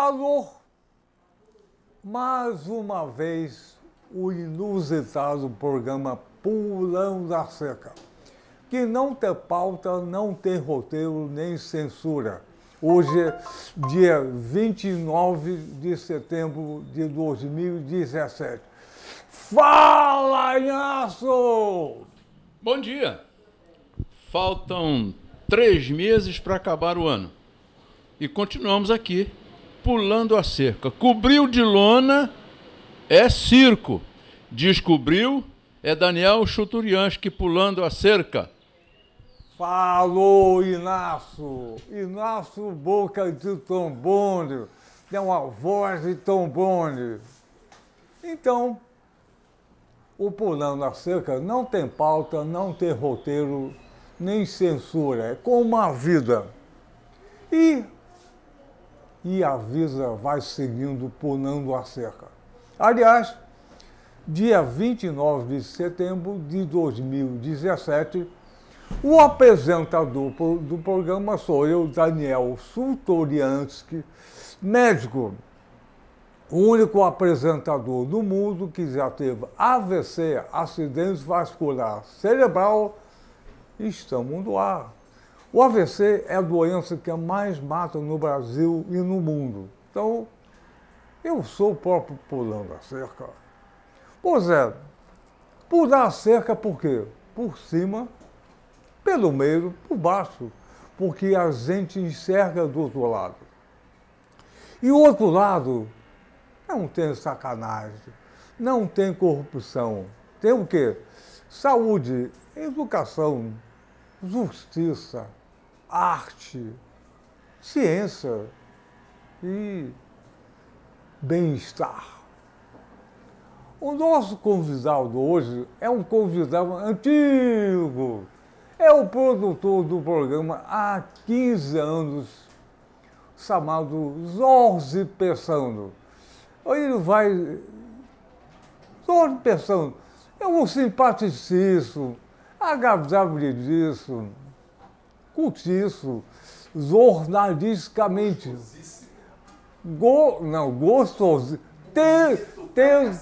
Falou mais uma vez o inusitado programa Pulando a Cerca, que não tem pauta, não tem roteiro nem censura. Hoje é dia 29 de setembro de 2017. Fala, Inácio! Bom dia! Faltam 3 meses para acabar o ano. E continuamos aqui, pulando a cerca. Cobriu de lona é circo. Descobriu é Daniel Chuturiansky pulando a cerca. Falou, Inácio! Inácio Boca de Trombone. Tem uma voz de trombone. Então, o Pulando a Cerca não tem pauta, não tem roteiro, nem censura. É como a vida. E a vida vai seguindo pulando a cerca. Aliás, dia 29 de setembro de 2017, o apresentador do programa sou eu, Daniel Chuturiansky, médico, o único apresentador do mundo que já teve AVC, acidente vascular cerebral, e estamos no ar. O AVC é a doença que mais mata no Brasil e no mundo. Então, eu sou o próprio pulando a cerca. Pois é, pular a cerca por quê? Por cima, pelo meio, por baixo, porque a gente enxerga do outro lado. E o outro lado não tem sacanagem, não tem corrupção. Tem o quê? Saúde, educação, justiça, arte, ciência e bem-estar. O nosso convidado hoje é um convidado antigo. É o produtor do programa há 15 anos, chamado Jorge Pessano. Ele vai... Jorge Pessano é um simpaticíssimo, agradabilidíssimo, cultíssimo, jornalisticamente. Gostoso.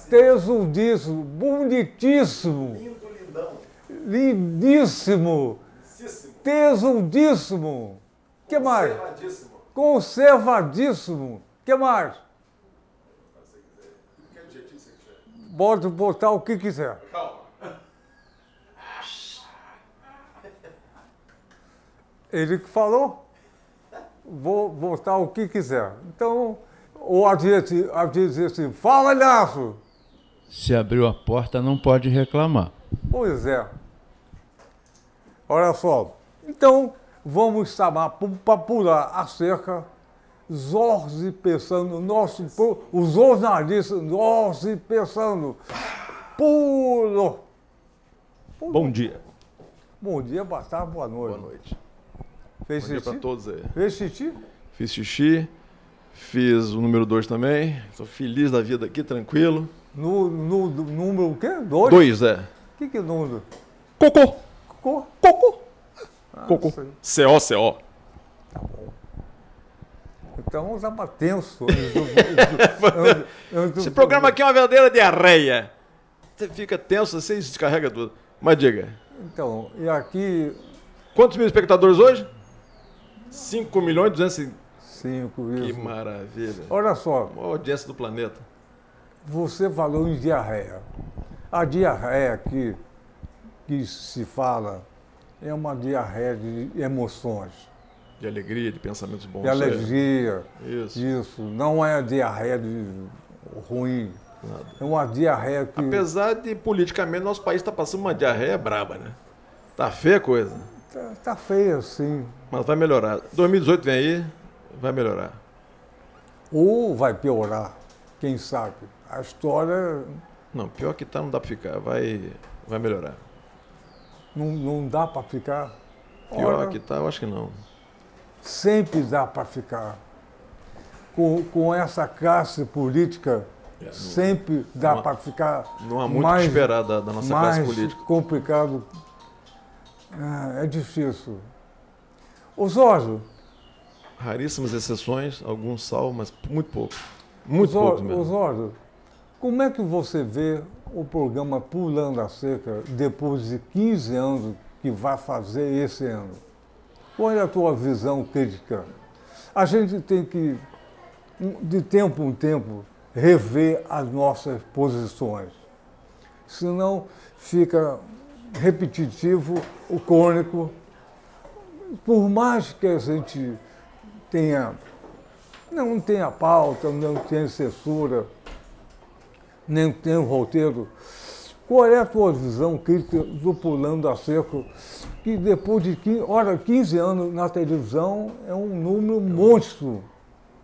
Tesudíssimo, bonitíssimo. Lindo, lindão. Lindíssimo. Tesudíssimo. Que mais? Conservadíssimo. Conservadíssimo. Que mais? Se você quiser. Que adjetivo você quiser. Pode botar o que quiser. Calma. Ele que falou, vou botar o que quiser. Então, o adjetivo assim, fala, Inácio! Se abriu a porta, não pode reclamar. Pois é. Olha só. Então, vamos chamar para pular a cerca Jorge Pessano, o jornalista Jorge Pessano. Pulou. Bom dia. Bom dia, boa tarde, boa noite. Boa noite. Fez Bom dia xixi? para todos aí. Fez xixi? Fiz xixi, fiz o número 2 também. Estou feliz da vida aqui, tranquilo. No número o quê? 2? 2, é. O que é número? Cocô. Cocô? Cocô. Cocô. Sei. C-O-C-O. Tá bom. Então estava tenso. Esse programa aqui é uma verdadeira diarreia. Você fica tenso, você descarrega tudo. Mas diga, Então, e aqui, quantos mil espectadores hoje? 5 milhões e 200. 5, Que isso. maravilha. Olha só, A maior audiência do planeta. você falou em diarreia. A diarreia que se fala é uma diarreia de emoções, De alegria, de pensamentos bons. de alergia. Isso. Isso. Não é a diarreia ruim. Nada. É uma diarreia que... Apesar de, politicamente, nosso país está passando uma diarreia braba, né? Tá feia a coisa. Tá feia, sim. Mas vai melhorar. 2018 vem aí, vai melhorar. Ou vai piorar, quem sabe. A história Não, pior que tá, não dá para ficar. Vai melhorar. não dá para ficar. Pior Ora, que tá, eu acho que não. sempre dá para ficar. Com essa classe política, sempre dá não há- para ficar Não há muito o que esperar da nossa classe mais política. complicado. É difícil. Ô Jorge, raríssimas exceções, alguns salvam, mas muito pouco. Muito pouco mesmo. Osório, como é que você vê o programa Pulando a Cerca depois de 15 anos que vai fazer esse ano? Qual é a tua visão crítica? A gente tem que, de tempo em tempo, rever as nossas posições. Senão fica repetitivo, o crônico. Por mais que a gente não tenha pauta, não tenha censura, nem tenha roteiro, qual é a tua visão crítica do Pulando a Cerca, que depois de 15 anos na televisão é um número monstro?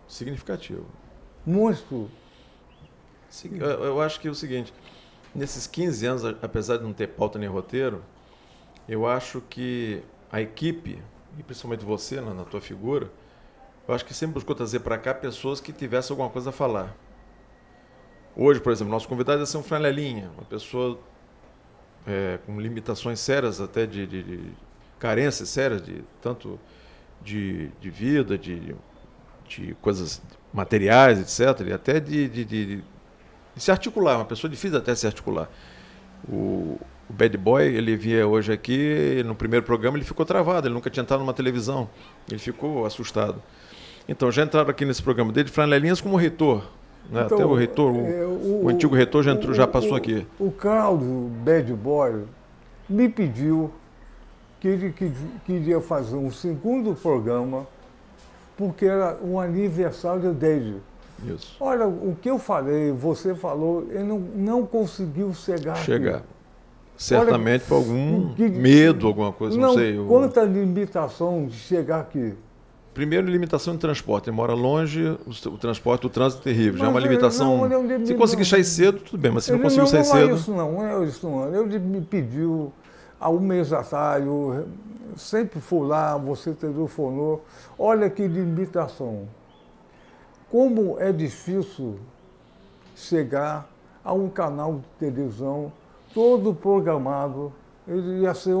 Significativo. Monstro. Eu acho que é o seguinte, nesses 15 anos, apesar de não ter pauta nem roteiro, eu acho que a equipe, e principalmente você, na tua figura, eu acho que sempre buscou trazer para cá pessoas que tivessem alguma coisa a falar. Hoje, por exemplo, nosso convidado é ser um Franelinha, uma pessoa com limitações sérias, até de carências sérias, tanto de vida, de coisas materiais, etc., e até de se articular, uma pessoa difícil até se articular. O Bad Boy, ele via hoje aqui, no primeiro programa ele ficou travado, ele nunca tinha entrado numa televisão, ele ficou assustado. Então já entraram aqui nesse programa dele, Franelinhas como reitor, né? Então, até o reitor, o antigo reitor já passou aqui. O Carlos Bad Boy me pediu que ele queria fazer um segundo programa, porque era um aniversário dele. Isso. Olha, o que eu falei, você falou, ele não conseguiu chegar. Aqui. Certamente por algum medo, alguma coisa, não sei. Quanta limitação de chegar aqui. Primeiro, limitação de transporte. Ele mora longe, o transporte, o trânsito é terrível. Já é uma limitação. Se conseguir sair cedo, tudo bem, mas se não conseguir sair cedo. Não é isso não. Ele me pediu há um mês atrás, eu sempre fui lá, você telefonou. Olha que limitação. Como é difícil chegar a um canal de televisão todo programado. Ele ia ser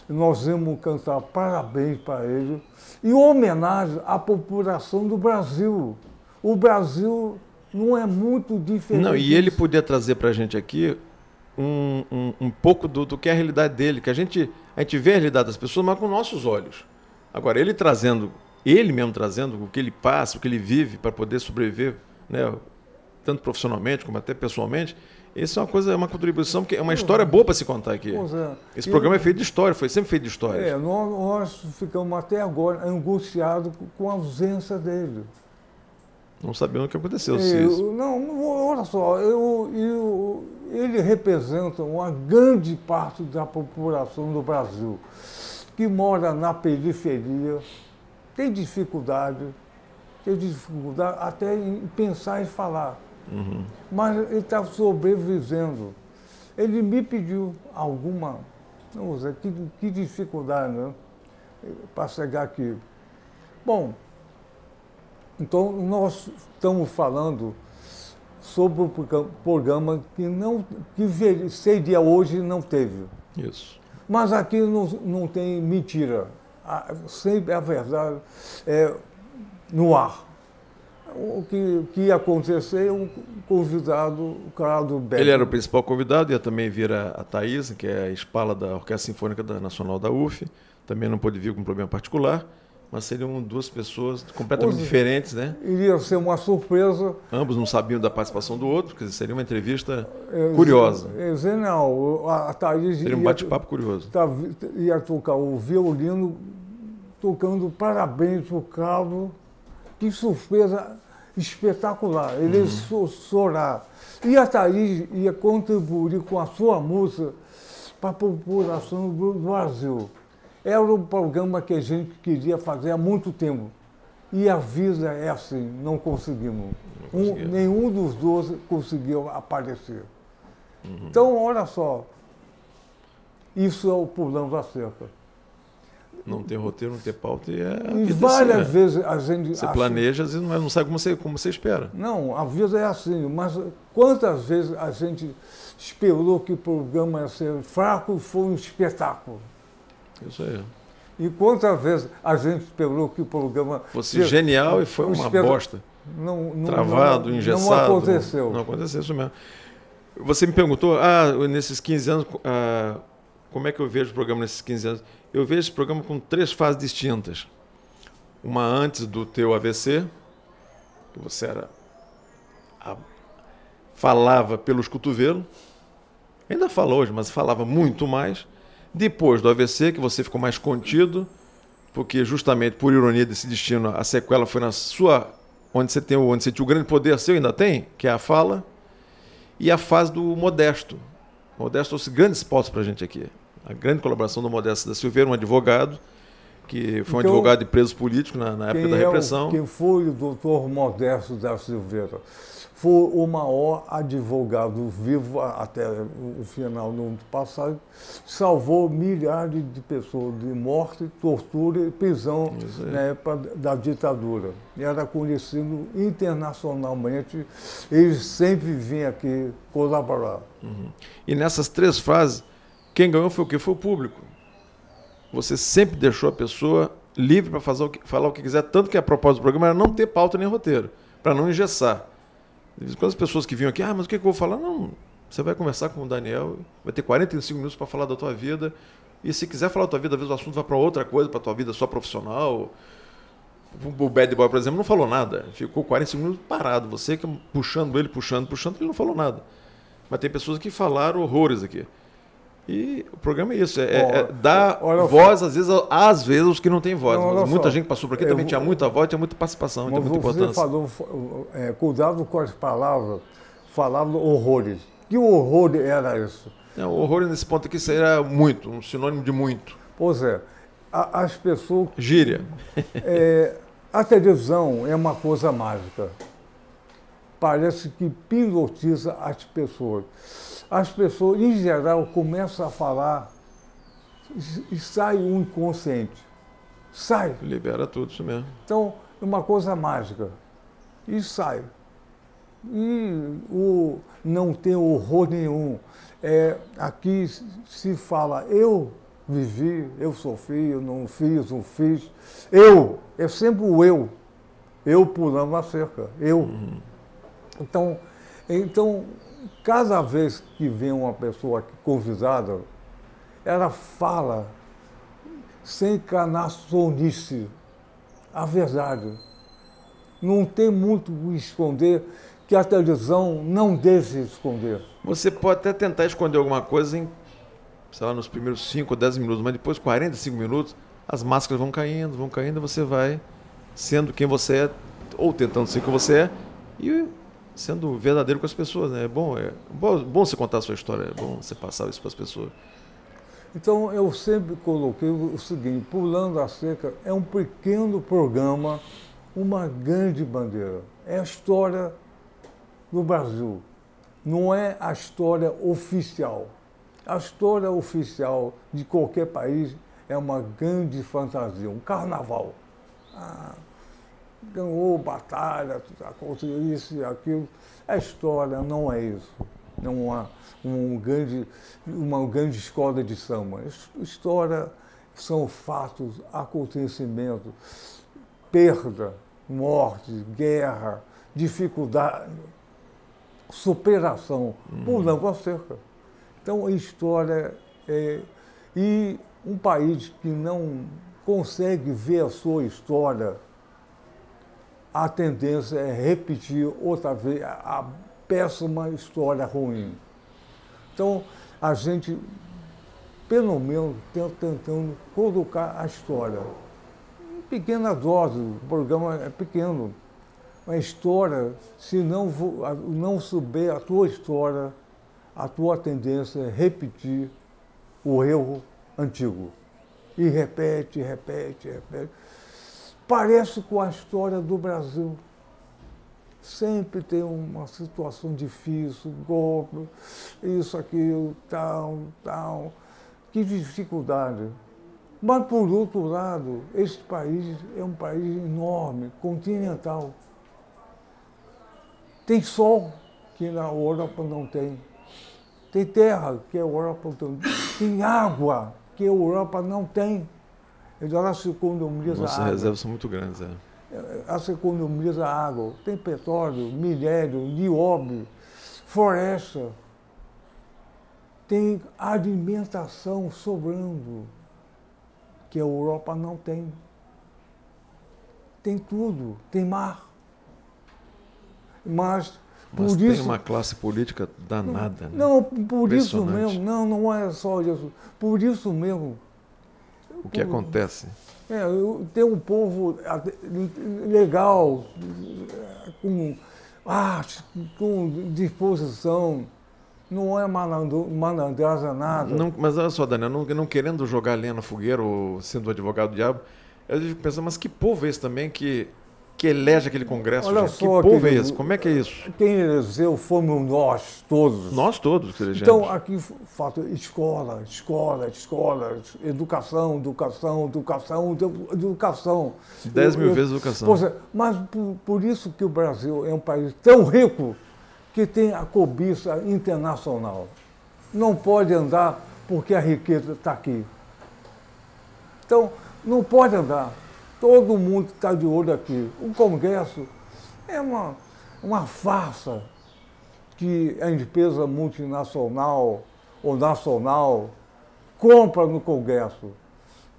nós íamos cantar parabéns para ele e homenagem à população do Brasil. O Brasil não é muito diferente. Não, e ele podia trazer para a gente aqui um pouco do que é a realidade dele, que a gente vê a realidade das pessoas, mas com nossos olhos. Agora, ele mesmo trazendo o que ele passa, o que ele vive para poder sobreviver, né, tanto profissionalmente como até pessoalmente, isso é uma contribuição, porque é uma história boa para se contar aqui. Esse programa é feito de história, foi sempre feito de história. Nós ficamos até agora angustiados com a ausência dele. Não sabendo o que aconteceu. Olha só, ele representa uma grande parte da população do Brasil, que mora na periferia, tem dificuldade até em pensar e falar. Uhum. Mas ele está sobrevivendo. Ele me pediu alguma, não sei, que dificuldade, né, para chegar aqui. Bom, então nós estamos falando sobre o programa que seria hoje não teve. Isso. Mas aqui não tem mentira. Sempre a verdade é no ar. O que ia acontecer, um convidado, o Carlos Beck. Ele era o principal convidado, ia também vir a Thaís, que é a espala da Orquestra Sinfônica Nacional da UF, também não pôde vir com um problema particular, mas seriam duas pessoas completamente diferentes, né? Iria ser uma surpresa. Ambos não sabiam da participação do outro, quer dizer, seria uma entrevista curiosa. Não, a Thaís seria um bate-papo curioso. Ia tocar o violino, tocando parabéns para o Carlos. Que surpresa espetacular, ele ia chorar. E a Thaís ia contribuir com a sua música para a população do Brasil. Era um programa que a gente queria fazer há muito tempo. E a vida é assim, não conseguimos. Nenhum dos dois conseguiu aparecer. Uhum. Então, olha só, isso é o Pulando a Cerca. Não tem roteiro, não tem pauta e e várias vezes a gente... Você planeja, às vezes não sabe como você espera. Não, a vida é assim, mas quantas vezes a gente esperou que o programa ia ser fraco e foi um espetáculo. Isso aí. E quantas vezes a gente esperou que o programa fosse genial e foi uma bosta. Travado, engessado. Não aconteceu. Não aconteceu isso mesmo. Você me perguntou, nesses 15 anos, como é que eu vejo o programa nesses 15 anos? Eu vejo esse programa com 3 fases distintas. Uma antes do teu AVC, que você falava pelos cotovelos, ainda fala hoje, mas falava muito mais. Depois do AVC, que você ficou mais contido, porque justamente por ironia desse destino, a sequela foi na sua, onde você tinha o grande poder seu, ainda tem, que é a fala, e a fase do Modesto. O Modesto trouxe grandes pautas para a gente aqui. A grande colaboração do Modesto da Silveira, um advogado, que foi um advogado de presos políticos na época da repressão. Quem foi o doutor Modesto da Silveira? Foi o maior advogado vivo até o final do ano passado, salvou milhares de pessoas de morte, tortura e prisão na época da ditadura. E era conhecido internacionalmente, ele sempre vinha aqui colaborar. Uhum. E nessas 3 fases, quem ganhou foi o quê? Foi o público. Você sempre deixou a pessoa livre para falar o que quiser, tanto que a propósito do programa era não ter pauta nem roteiro, para não engessar. Quando as pessoas que vinham aqui, mas o que eu vou falar? Não, você vai conversar com o Daniel, vai ter 45 minutos para falar da tua vida, e se quiser falar da tua vida, às vezes o assunto vai para outra coisa, para a tua vida só profissional. O Bad Boy, por exemplo, não falou nada, ficou 45 minutos parado, você que puxando, ele não falou nada. Mas tem pessoas que falaram horrores aqui. E o programa é isso, dar voz, às vezes, aos que não têm voz. Mas muita gente passou por aqui, também tinha muita voz, tinha muita participação, tinha muita importância. Você falou, cuidado com as palavras, falava horrores. Que horror era isso? O horror nesse ponto aqui seria muito, um sinônimo de muito. Pois é, as pessoas... Gíria. A televisão é uma coisa mágica. Parece que hipnotiza as pessoas. As pessoas, em geral, começam a falar e sai um inconsciente. Sai. Libera tudo, isso mesmo. Então, é uma coisa mágica. E sai. E não tem horror nenhum. Aqui se fala, eu vivi, eu sofri, eu não fiz. Eu, é sempre o eu. Eu pulando a cerca. Eu. Uhum. Então, cada vez que vem uma pessoa aqui convidada, ela fala sem canaçonice a verdade. Não tem muito o que esconder, que a televisão não deixa esconder. Você pode até tentar esconder alguma coisa em, sei lá, nos primeiros 5 ou 10 minutos, mas depois, 45 minutos, as máscaras vão caindo, e você vai sendo quem você é, ou tentando ser quem você é, e sendo verdadeiro com as pessoas, né? É bom você contar a sua história, é bom você passar isso para as pessoas. Então, eu sempre coloquei o seguinte, Pulando a Cerca é um pequeno programa, uma grande bandeira. É a história do Brasil, não é a história oficial. A história oficial de qualquer país é uma grande fantasia, um carnaval. Ganhou batalha, aconteceu isso e aquilo. A história não é isso. Não há uma grande escola de samba. História são fatos, acontecimentos, perda, morte, guerra, dificuldade, superação, pulando a cerca. Então, a história e um país que não consegue ver a sua história, a tendência é repetir outra vez a péssima história ruim. Então, a gente, pelo menos, está tentando colocar a história. Em pequena dose, o programa é pequeno. A história, se não souber a tua história, a tua tendência é repetir o erro antigo. E repete. Parece com a história do Brasil. Sempre tem uma situação difícil, golpe, isso, aquilo, tal. Que dificuldade. Mas, por outro lado, este país é um país enorme, continental. Tem sol, que na Europa não tem. Tem terra, que a Europa não tem. Tem água, que a Europa não tem. Ela se economiza Nossas água. reservas são muito grandes. Ela se economiza água. Tem petróleo, minério, nióbio, floresta. Tem alimentação sobrando, que a Europa não tem. Tem tudo, tem mar. Mas por tem isso, uma classe política danada. não, por isso Impressionante. mesmo, não é só isso. Por isso mesmo. O que acontece? Tem um povo legal, com arte, com disposição. Não é malandragem nada. Não, mas olha só, Daniel, não querendo jogar lenha na fogueira ou sendo o advogado do diabo, eu fico pensando, mas que povo é esse também que elege aquele congresso? Olha gente? só, Que povo é querido, esse? Como é que é isso? Quem elegeu fomos nós todos. Nós todos que elegemos. Então, aqui falta escola, educação. 10 mil vezes educação. Pois é, mas por isso que o Brasil é um país tão rico que tem a cobiça internacional. Não pode andar porque a riqueza está aqui. Então, não pode andar. Todo mundo está de olho aqui. O Congresso é uma farsa que a empresa multinacional ou nacional compra no Congresso.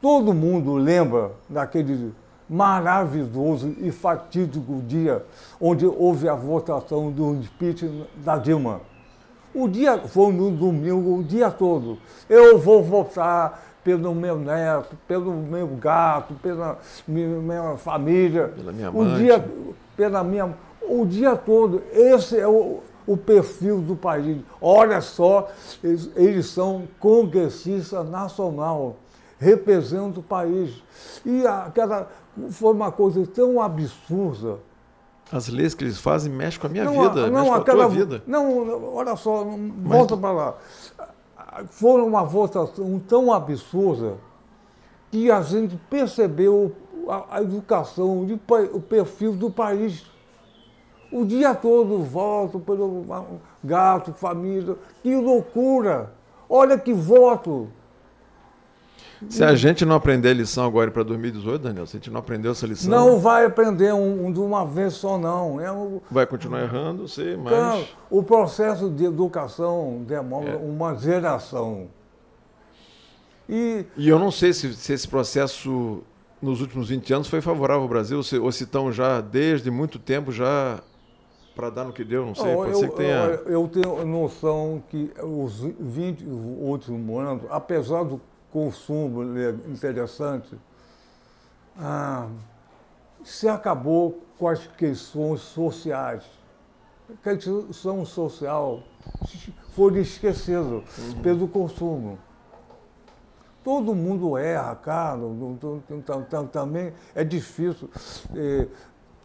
Todo mundo lembra daquele maravilhoso e fatídico dia onde houve a votação do impeachment da Dilma. O dia foi no domingo, o dia todo. Eu vou votar pelo meu neto, pelo meu gato, pela minha família. Pela minha amante. O dia todo. Esse é o perfil do país. Olha só, eles são congressistas nacional, representam o país. E aquela foi uma coisa tão absurda. As leis que eles fazem mexem com a minha vida, mexem com a tua vida. Não, olha só, volta para lá. Foi uma votação tão absurda que a gente percebeu a educação, o perfil do país. O dia todo voto pelo gato, família. Que loucura! Olha que voto! Se a gente não aprender a lição agora para 2018, Daniel, se a gente não aprendeu essa lição... Não vai aprender de uma vez só, não. Vai continuar errando, sei, mas... Então, o processo de educação demora uma geração. E eu não sei se esse processo, nos últimos 20 anos, foi favorável ao Brasil, ou se estão já, desde muito tempo, já para dar no que deu, não sei. Pode ser que tenha... Eu tenho noção que os 20 últimos anos, apesar do consumo interessante, se acabou com as questões sociais. A questão social foi esquecida pelo consumo. Todo mundo erra, cara. Também é difícil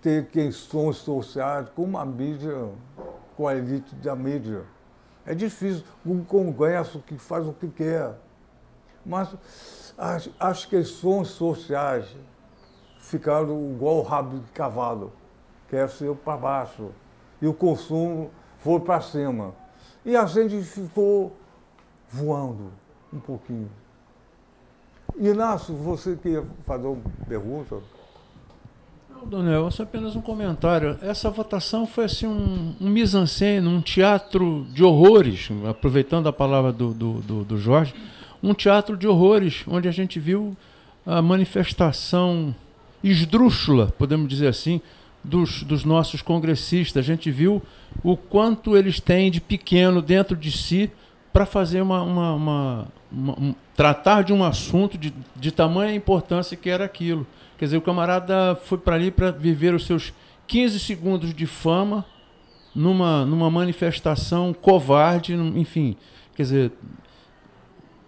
ter questões sociais com a mídia, com a elite da mídia. É difícil. Um congresso que faz o que quer. Mas as questões sociais ficaram igual o rabo de cavalo, quer ser para baixo. E o consumo foi para cima. E a gente ficou voando um pouquinho. Inácio, você queria fazer uma pergunta? Não, Daniel, é só apenas um comentário. Essa votação foi assim um mise-en-scène, um teatro de horrores, aproveitando a palavra do Jorge, um teatro de horrores, onde a gente viu a manifestação esdrúxula, podemos dizer assim, dos nossos congressistas. A gente viu o quanto eles têm de pequeno dentro de si para fazer tratar de um assunto de tamanha importância que era aquilo. Quer dizer, o camarada foi para ali para viver os seus 15 segundos de fama numa manifestação covarde, enfim. Quer dizer,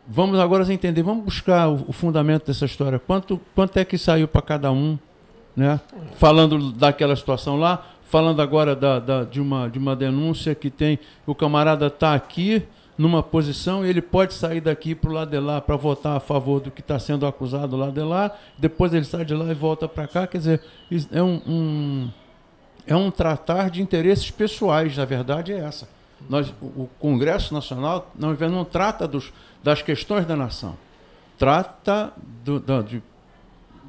vamos agora entender, vamos buscar o fundamento dessa história. Quanto é que saiu para cada um, né? Falando daquela situação lá, falando agora de uma denúncia que tem, o camarada está aqui numa posição e ele pode sair daqui para o lado de lá para votar a favor do que está sendo acusado lá de lá, depois ele sai de lá e volta para cá. Quer dizer, é um tratar de interesses pessoais, a verdade é essa. O Congresso Nacional não trata das questões da nação, trata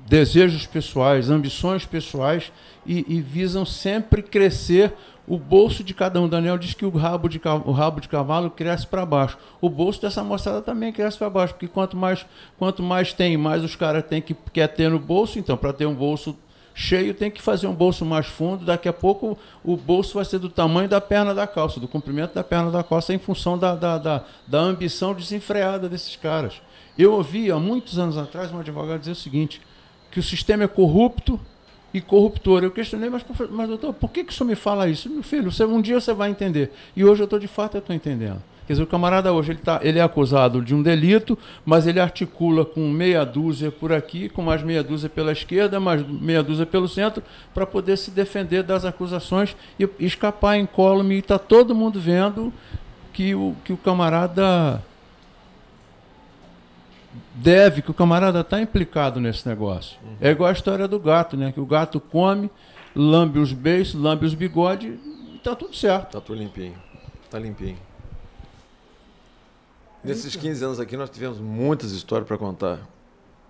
desejos pessoais, ambições pessoais e visam sempre crescer o bolso de cada um. O Daniel diz que o rabo de cavalo cresce para baixo. O bolso dessa moçada também cresce para baixo, porque quanto mais tem, mais os caras quer ter no bolso. Então, para ter um bolso cheio, tem que fazer um bolso mais fundo. Daqui a pouco o bolso vai ser do tamanho da perna da calça, do comprimento da perna da calça, em função da ambição desenfreada desses caras. Eu ouvi, há muitos anos atrás, um advogado dizer o seguinte, que o sistema é corrupto e corruptor. Eu questionei, mas doutor, por que o senhor me fala isso? Meu filho, um dia você vai entender. E hoje eu estou entendendo. Quer dizer, o camarada hoje ele é acusado de um delito, mas ele articula com meia dúzia por aqui, com mais meia dúzia pela esquerda, mais meia dúzia pelo centro, para poder se defender das acusações e escapar incólume. E está todo mundo vendo que o camarada que o camarada está implicado nesse negócio. Uhum. É igual a história do gato, né? Que o gato come, lambe os beiços, lambe os bigodes e está tudo certo. Está tudo limpinho. Está limpinho. Nesses 15 anos aqui nós tivemos muitas histórias para contar.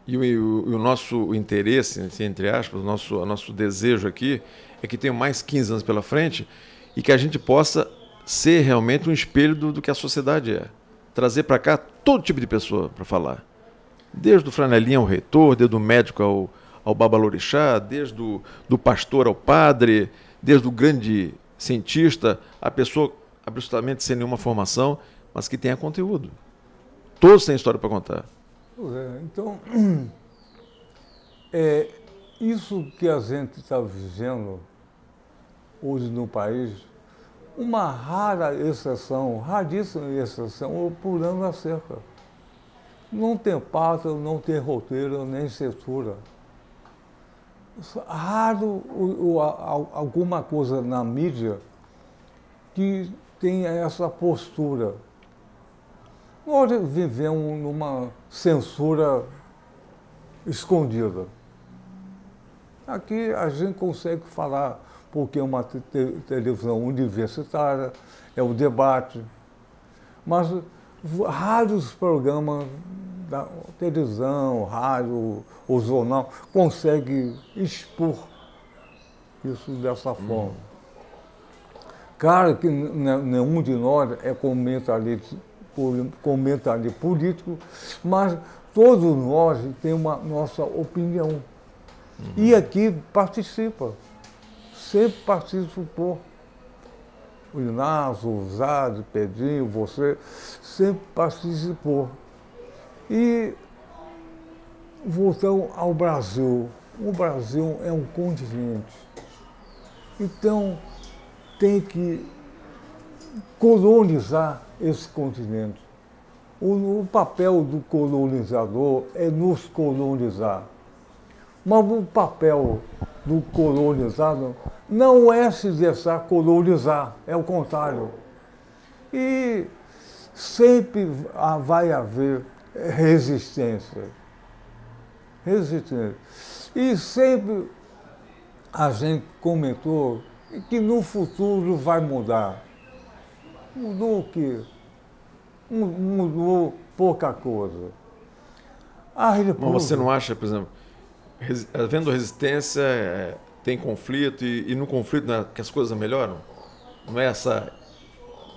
E o nosso interesse, assim, entre aspas, o nosso desejo aqui é que tenha mais 15 anos pela frente e que a gente possa ser realmente um espelho do que a sociedade é. Trazer para cá todo tipo de pessoa para falar. Desde o flanelinha ao reitor, desde o médico ao babalorixá, desde do pastor ao padre, desde o grande cientista, a pessoa absolutamente sem nenhuma formação, mas que tenha conteúdo. Todos têm história para contar. Então, isso que a gente está vivendo hoje no país, uma rara exceção, raríssima exceção, o pulando a cerca. Não tem pauta, não tem roteiro, nem censura. Raro alguma coisa na mídia que tenha essa postura. Nós vivemos numa censura escondida. Aqui a gente consegue falar, porque é uma televisão universitária, é o debate, mas raros programas da televisão, rádio ou jornal conseguem expor isso dessa forma. Claro que nenhum de nós é comentarista político, mas todos nós temos uma nossa opinião. E aqui participa, sempre participou. O Inácio, o Zad, o Pedrinho, você, sempre participou. E voltamos ao Brasil. O Brasil é um continente. Então, tem que colonizar esse continente. O papel do colonizador é nos colonizar. Mas o papel do colonizado não é se deixar colonizar, é o contrário. E sempre vai haver resistência. E sempre a gente comentou que no futuro vai mudar. Mudou o quê? Mudou pouca coisa. Mas você não acha, por exemplo, havendo resistência, tem conflito, e no conflito, né, que as coisas melhoram? Não é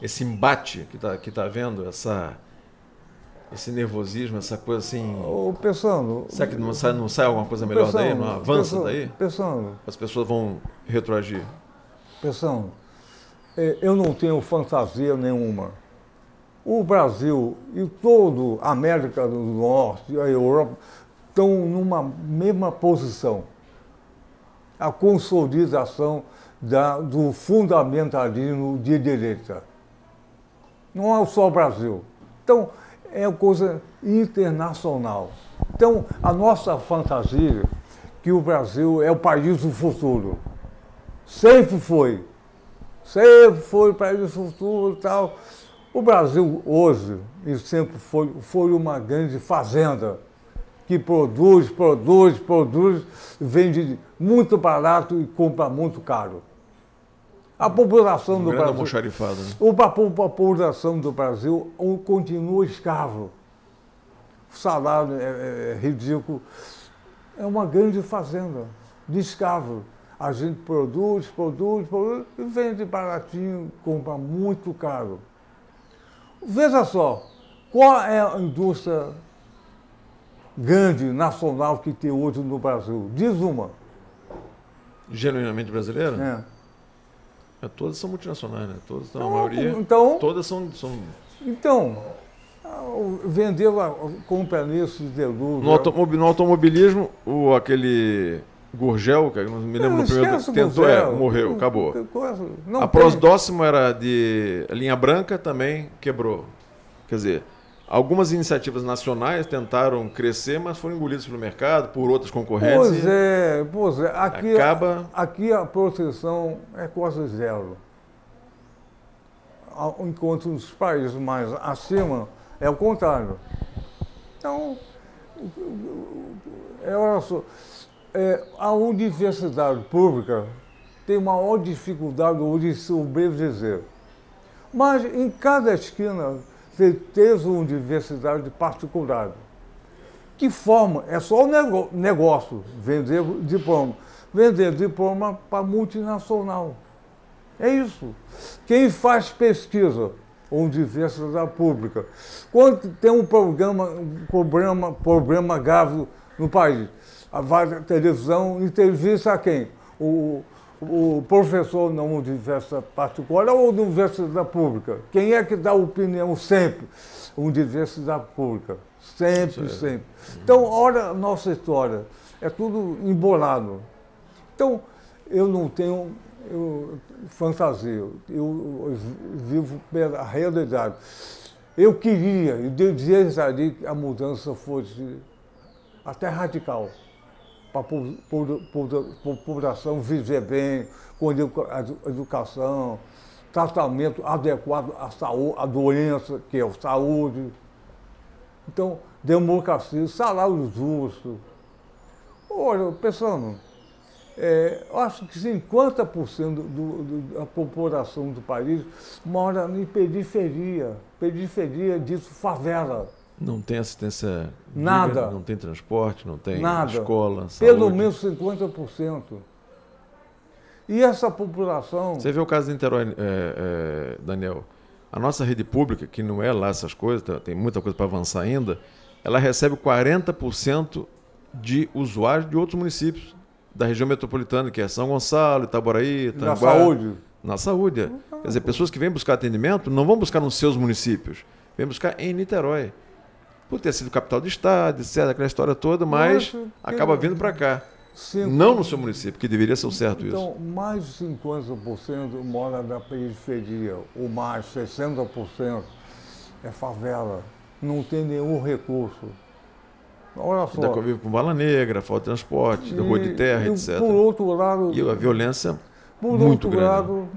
esse embate que tá havendo, esse nervosismo, essa coisa assim... Pensando... Será que não sai alguma coisa melhor daí? Não avança daí? Pensando... As pessoas vão retroagir? Pensando, eu não tenho fantasia nenhuma. O Brasil e toda a América do Norte e a Europa estão numa mesma posição. A consolidação do fundamentalismo de direita. Não é só o Brasil. Então, é coisa internacional. Então, a nossa fantasia que o Brasil é o país do futuro. Sempre foi o país do futuro e tal. O Brasil hoje, e sempre foi uma grande fazenda que produz, vende muito barato e compra muito caro. A população do Brasil, a população do Brasil continua escravo. O salário é ridículo. é uma grande fazenda de escravo. A gente produz e vende baratinho, compra muito caro. Veja só, qual é a indústria grande, nacional, que tem hoje no Brasil? Diz uma. Genuinamente brasileira? Todas são multinacionais, né? Todas, a maioria. Então, todas são... Então, vendeu a companhia Siderúrgica. No automobilismo, aquele Gurgel, que eu não me lembro no primeiro... Tentou, morreu, acabou. A Prosdóximo era de linha branca, também quebrou. Quer dizer, algumas iniciativas nacionais tentaram crescer, mas foram engolidas pelo mercado, por outras concorrentes. Pois é. Aqui a proteção é quase zero. Enquanto nos países mais acima é o contrário. Então, olha só, a universidade pública tem maior dificuldade hoje de sobreviver. Mas em cada esquina teve uma universidade particular. Que forma? É só o negócio, vender diploma. Vender diploma para multinacional. É isso. Quem faz pesquisa, universidade pública, quando tem um problema grave no país, a televisão entrevista a quem? O professor na universidade particular ou na universidade pública? Quem é que dá opinião sempre? Universidade pública. Sempre. Então, olha a nossa história. É tudo embolado. Então, eu não tenho fantasia. Eu vivo pela realidade. Eu queria, e desejaria que a mudança fosse até radical, para a população viver bem, com educação, tratamento adequado à doença, que é a saúde. Então, democracia, salário justo. Olha, pensando, eu acho que 50% da população do país mora em periferia disso, favela. Não tem assistência, nada. Não tem transporte, não tem nada. Escola, saúde. Pelo menos 50%. E essa população... Você vê o caso de Niterói, Daniel. A nossa rede pública, que não é lá essas coisas, tem muita coisa para avançar ainda, ela recebe 40% de usuários de outros municípios da região metropolitana, que é São Gonçalo, Itaboraí, Itanguá. Na saúde? Na saúde. Quer dizer, pessoas que vêm buscar atendimento não vão buscar nos seus municípios, vêm buscar em Niterói. Por ter sido capital do estado, etc., aquela história toda, mas acaba vindo para cá. Não no seu município, que deveria ser o certo isso. Então, mais de 50% mora na periferia, ou mais, 60% é favela. Não tem nenhum recurso. Olha só. Ainda convive com bala negra, falta de transporte, rua de terra, etc. Por outro lado... E a violência por muito outro grande. Lado,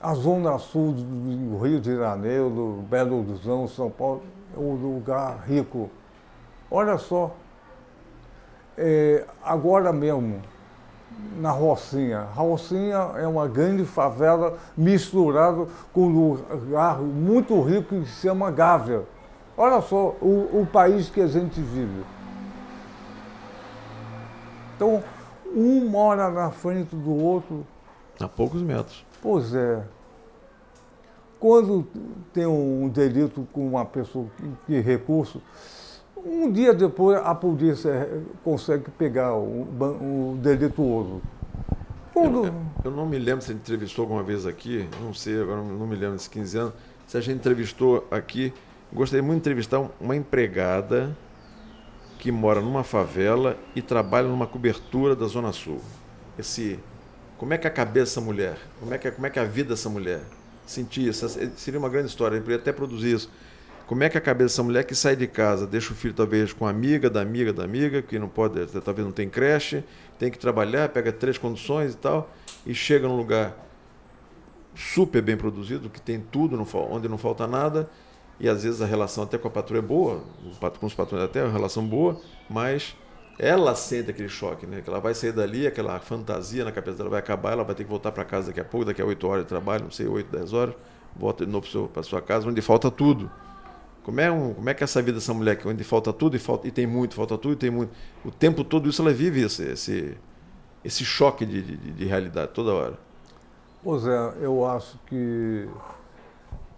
a zona sul do Rio de Janeiro, Belo Horizonte, São Paulo, é um lugar rico. Olha só, agora mesmo, na Rocinha. Rocinha é uma grande favela misturada com um lugar muito rico que se chama Gávea. Olha só o país que a gente vive. Então, um mora na frente do outro. A poucos metros. Pois é. Quando tem um delito com uma pessoa que recurso, um dia depois a polícia consegue pegar o delituoso. Eu não me lembro se a gente entrevistou alguma vez aqui, não sei, agora não me lembro desses 15 anos, se a gente entrevistou aqui, gostaria muito de entrevistar uma empregada que mora numa favela e trabalha numa cobertura da Zona Sul. Como é que é a cabeça dessa mulher? Como é que é a vida dessa mulher? Sentir isso, seria uma grande história, a gente poderia até produzir isso. Como é que é a cabeça dessa mulher que sai de casa, deixa o filho talvez com a amiga, que não pode, talvez não tem creche, tem que trabalhar, pega 3 conduções e tal, e chega num lugar super bem produzido, que tem tudo, onde não falta nada, e às vezes a relação até com a patroa é boa, com os patrões até é uma relação boa, mas ela sente aquele choque, né? Que ela vai sair dali, aquela fantasia na cabeça dela vai acabar, ela vai ter que voltar para casa daqui a pouco, daqui a 8 horas de trabalho, não sei, 8, 10 horas, volta de novo para sua casa, onde falta tudo. Como é que é essa vida dessa mulher, onde falta tudo e tem muito, falta tudo e tem muito. O tempo todo isso ela vive esse choque de realidade toda hora. Pois é, eu acho que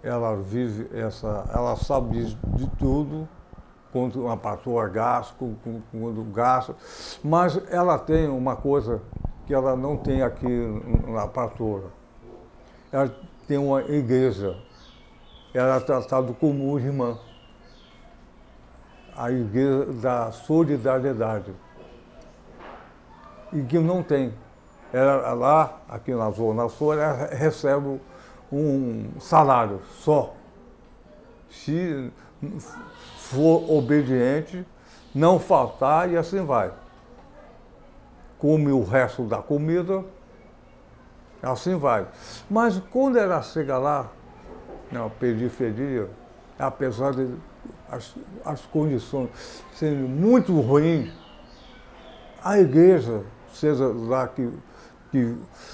ela vive ela sabe de tudo, quando uma patroa gasta, quando gasta, mas ela tem uma coisa que ela não tem aqui na patroa. Ela tem uma igreja. Ela é tratada como irmã. A igreja da solidariedade. E que não tem. Ela lá, aqui na Zona Sul, ela recebe um salário só. Se for obediente, não faltar e assim vai. Come o resto da comida, assim vai. Mas quando ela chega lá, na periferia, apesar de as condições serem muito ruins, a igreja, seja lá que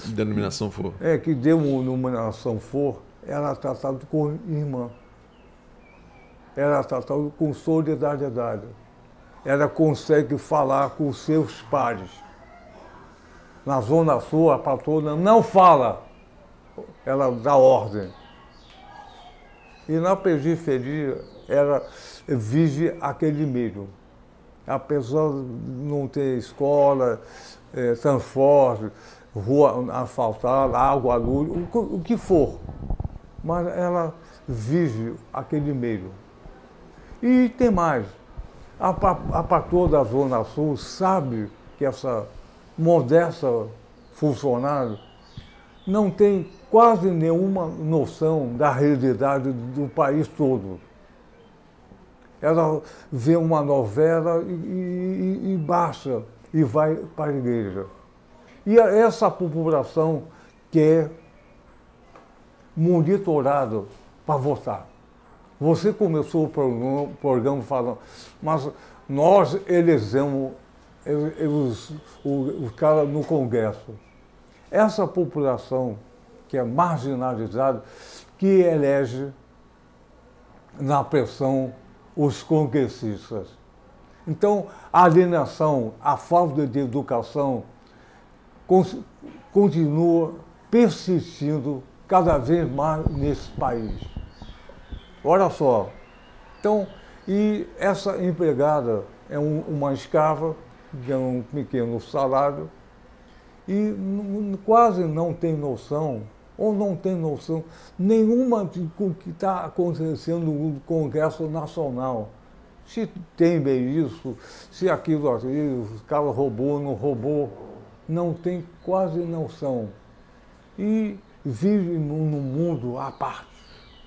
denominação for. Que denominação for, ela é tratada como irmã. Ela é tratada com solidariedade. Ela consegue falar com os seus pares. Na Zona Sul, a patrona não fala, ela dá ordem. E na periferia, ela vive aquele meio. Apesar de não ter escola, transporte, rua asfaltada, água, luz, o que for. Mas ela vive aquele meio. E tem mais. A patroa da Zona Sul sabe que essa modesta funcionária não tem quase nenhuma noção da realidade do país todo. Ela vê uma novela e baixa e vai para a igreja. E essa população que é monitorada para votar. Você começou o programa falando, mas nós elegemos os caras no Congresso. Essa população que é marginalizada, que elege na pressão os congressistas. Então, a alienação, a falta de educação continua persistindo cada vez mais nesse país. Olha só. Então, e essa empregada é uma escrava, ganha um pequeno salário, e quase não tem noção, ou não tem noção nenhuma do que está acontecendo no Congresso Nacional. Se tem bem isso, se aquilo ali, os caras roubou, não roubou, não tem quase noção. E vive num mundo à parte.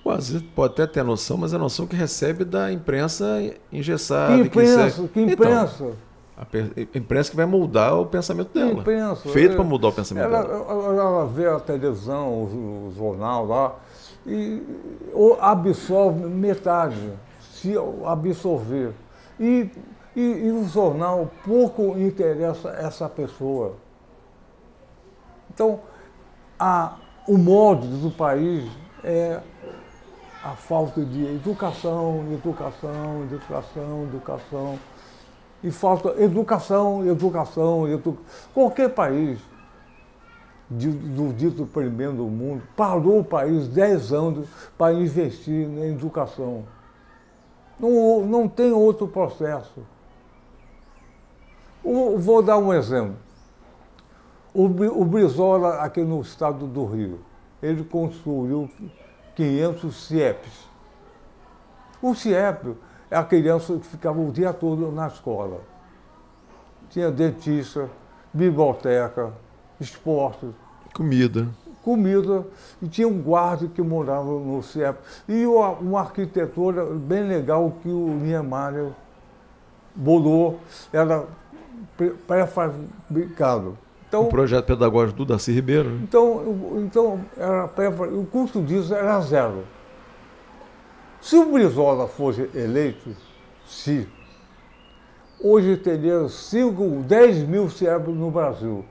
Quase pode até ter noção, mas é a noção que recebe da imprensa engessada. Que imprensa? Então, a imprensa que vai moldar o pensamento dela. Imprensa, feito para mudar o pensamento dela. Ela vê a televisão, o jornal lá, e absorve metade, se absorver. E o jornal pouco interessa essa pessoa. Então, o modo do país é a falta de educação. E falta educação. Qualquer país do dito primeiro do mundo parou o país 10 anos para investir na educação. Não tem outro processo. Vou dar um exemplo. O Brizola, aqui no estado do Rio, ele construiu 500 CIEPs. O CIEP é a criança que ficava o dia todo na escola. Tinha dentista, biblioteca, esporte. Comida. E tinha um guarda que morava no CIEP. E uma arquitetura bem legal que o Niemeyer bolou, era pré-fabricado. Então, o projeto pedagógico do Darcy Ribeiro. Né? Então o custo disso era zero. Se o Brizola fosse eleito, hoje teria 10 mil CIEP no Brasil.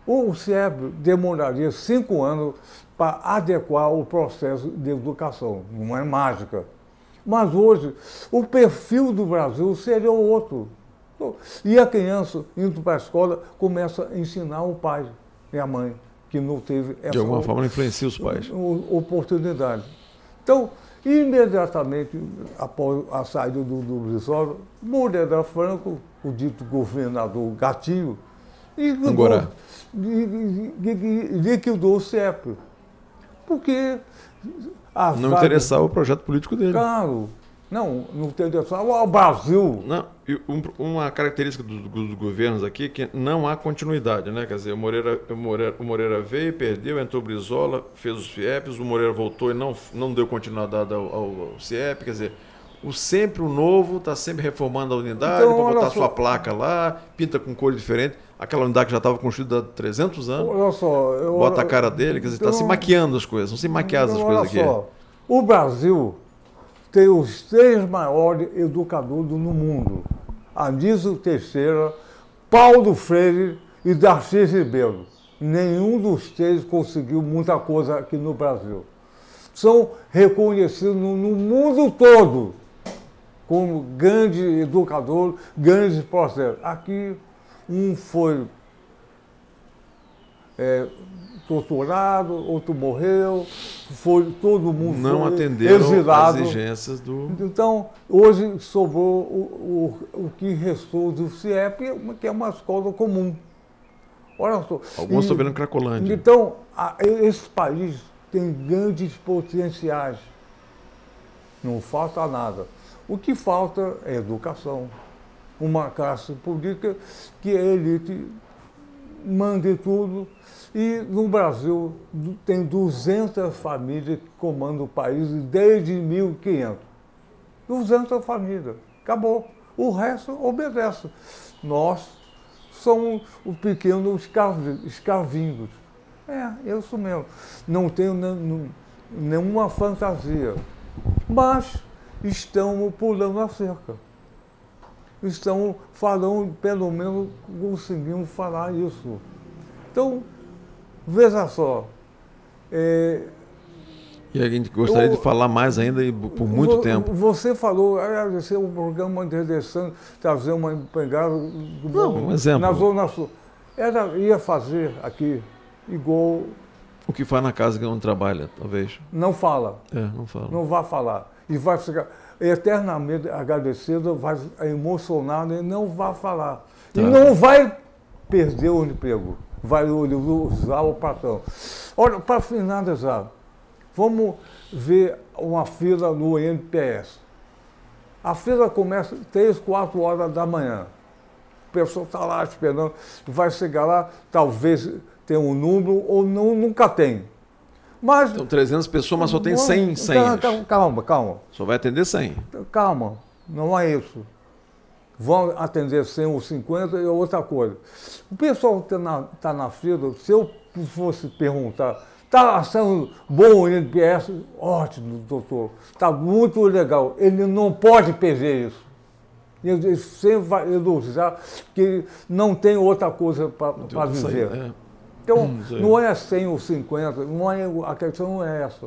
O CIEP demoraria 5 anos para adequar o processo de educação. Não é mágica. Mas hoje, o perfil do Brasil seria outro. E a criança, indo para a escola, começa a ensinar o pai e a mãe, que não teve essa De alguma forma, ela influencia os pais. oportunidade. Então, imediatamente após a saída do Brizola, Moreira Franco, o dito governador Gatinho, liquidou o CIEP. Porque não interessava o projeto político dele. Claro, não interessava o Brasil. Não, e uma característica dos governos aqui é que não há continuidade, né? Quer dizer, o Moreira veio, perdeu, entrou o Brizola, fez os FIEPs, o Moreira voltou e não deu continuidade ao CIEP, quer dizer, sempre o novo está sempre reformando a unidade, Então, para botar só, sua placa lá, pinta com cor diferente, aquela unidade que já estava construída há 300 anos, olha só, bota a cara dele, quer dizer, está então, se maquiando as coisas, não se maquiar as coisas aqui. Só, o Brasil tem os 3 maiores educadores no mundo: Anísio Teixeira, Paulo Freire e Darcy Ribeiro. Nenhum dos 3 conseguiu muita coisa aqui no Brasil. São reconhecidos no mundo todo como grande educador, grandes processos. Aqui, um foi torturado, outro morreu, todo mundo não foi atenderam exilado. às exigências do... Então, hoje sobrou o que restou do CIEP, que é uma escola comum. Olha só. Alguns estão vendo Cracolândia. Então, esse país tem grandes potenciais. Não falta nada. O que falta é educação. Uma classe política que a elite mande tudo. E no Brasil tem 200 famílias que comandam o país desde 1500. 200 famílias. Acabou. O resto obedece. Nós somos os pequenos escravinhos. É isso mesmo. Não tenho nenhuma fantasia. Mas estamos pulando a cerca. Estamos falando, pelo menos conseguimos falar isso. Então, veja só. E a gente gostaria de falar mais ainda e por muito tempo. Você falou, esse é um programa interessante, trazer uma empregada um exemplo. Na Zona Sul. Ela ia fazer aqui igual... O que faz na casa que não trabalha, talvez. Não fala. Não fala. Não vai falar. E vai ficar eternamente agradecida, vai emocionada e não vai falar. Tá. E não vai perder o emprego. Vai usar o patrão. Olha, para finalizar, vamos ver uma fila no INPS. A fila começa 3, 4 horas da manhã. O pessoal está lá esperando, vai chegar lá, talvez tenha um número ou nunca tem. Mas, então, 300 pessoas, mas só tem 100 senhas. Calma. Só vai atender 100. Calma, não é isso. Vão atender 100 ou 50 é outra coisa. O pessoal que está na fila, se eu fosse perguntar, está achando bom o INPS? Ótimo, doutor. Está muito legal. Ele não pode perder isso. Ele sempre vai elogiar que não tem outra coisa para dizer. Então, não é 100 ou 50, a questão não é essa.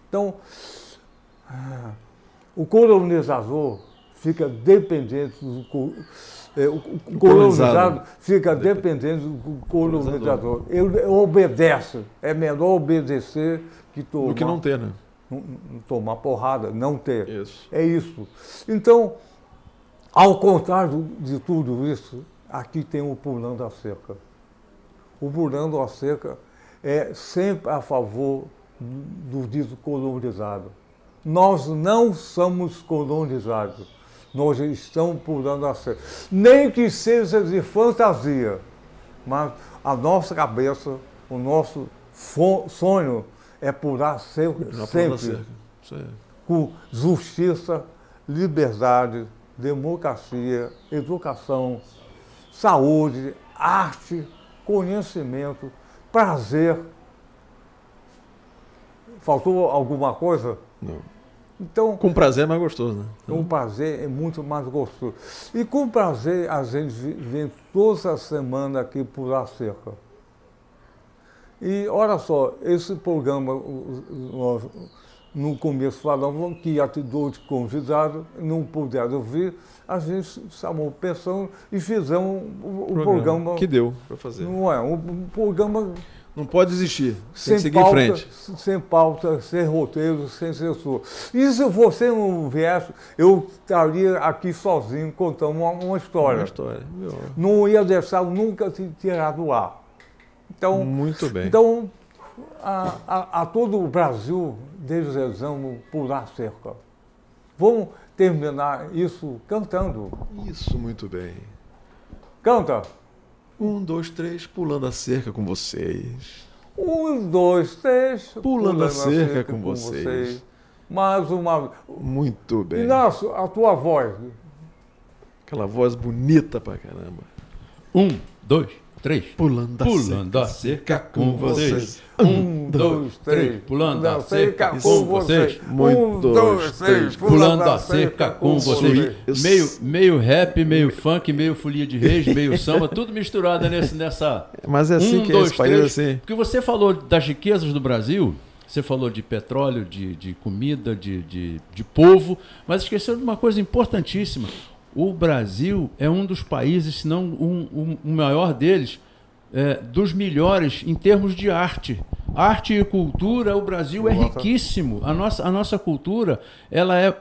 Então, o colonizador fica dependente do o colonizado fica dependente do colonizador. Ele obedece. É melhor obedecer que tomar... Do que não ter, né? Tomar porrada, não ter. Isso. É isso. Então, ao contrário de tudo isso, aqui tem o pulando a cerca. O pulando a cerca é sempre a favor do dito colonizado. Nós não somos colonizados. Nós estamos pulando a cerca. Nem que seja de fantasia, mas a nossa cabeça, o nosso sonho é pular sempre com justiça, liberdade, democracia, educação, saúde, arte, conhecimento, prazer. Faltou alguma coisa? Não. Então, com prazer é mais gostoso, né? Com prazer é muito mais gostoso. E com prazer a gente vem toda semana aqui pular cerca. E olha só, esse programa no começo falavam que ia ter 2 convidados, não puderam vir, a gente chamou pensão e fizemos o programa. Que deu para fazer. Não é? Um programa. Não pode desistir. Tem Sem que seguir pauta, em frente. sem pauta, sem roteiro, sem censura. E se você não viesse, eu estaria aqui sozinho contando uma história. Uma história. Não ia deixar nunca se tirar do ar. Então, muito bem. Então, a todo o Brasil desejamos pular cerca. Vamos terminar isso cantando. Isso, muito bem. Canta. 1, 2, 3, pulando a cerca com vocês. 1, 2, 3, pulando a cerca com vocês. Mais uma. Muito bem. E Inácio, a tua voz. Aquela voz bonita pra caramba. 1, 2, 3. Pulando a cerca com vocês. 1, 2, 3. Pulando a cerca com vocês. 1, 2, 3. Pulando a cerca com vocês. Meio rap, meio funk, meio folia de reis, meio samba, tudo misturado nessa. Mas é assim que é esse país, assim. Porque você falou das riquezas do Brasil, você falou de petróleo, de comida, de povo, mas esqueceu de uma coisa importantíssima. O Brasil é um dos países, se não o maior deles, dos melhores em termos de arte. Arte e cultura, o Brasil é riquíssimo. A nossa cultura ela é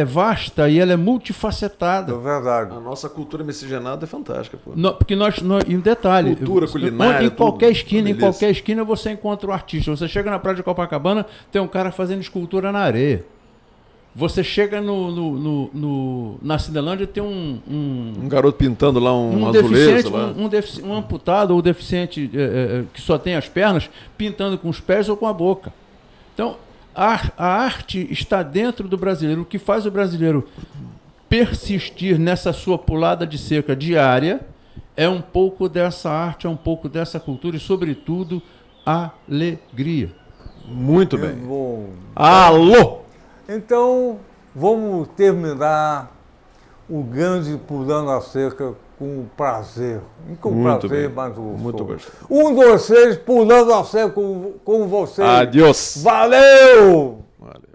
vasta e ela é multifacetada. É verdade. A nossa cultura miscigenada é fantástica. Pô. Porque e um detalhe, cultura, culinária, em qualquer esquina você encontra um artista. Você chega na praia de Copacabana, tem um cara fazendo escultura na areia. Você chega na Cinelândia, tem um garoto pintando lá um azulejo. Um amputado ou deficiente que só tem as pernas, pintando com os pés ou com a boca. Então, a arte está dentro do brasileiro. O que faz o brasileiro persistir nessa sua pulada de cerca diária é um pouco dessa arte, é um pouco dessa cultura e, sobretudo, alegria. Muito bem. Alô! Então, vamos terminar o grande Pulando a Cerca com prazer. Com muito prazer, bem. mas o muito gostoso. 1, 2, 3, Pulando a Cerca com vocês. Adeus. Valeu! Valeu.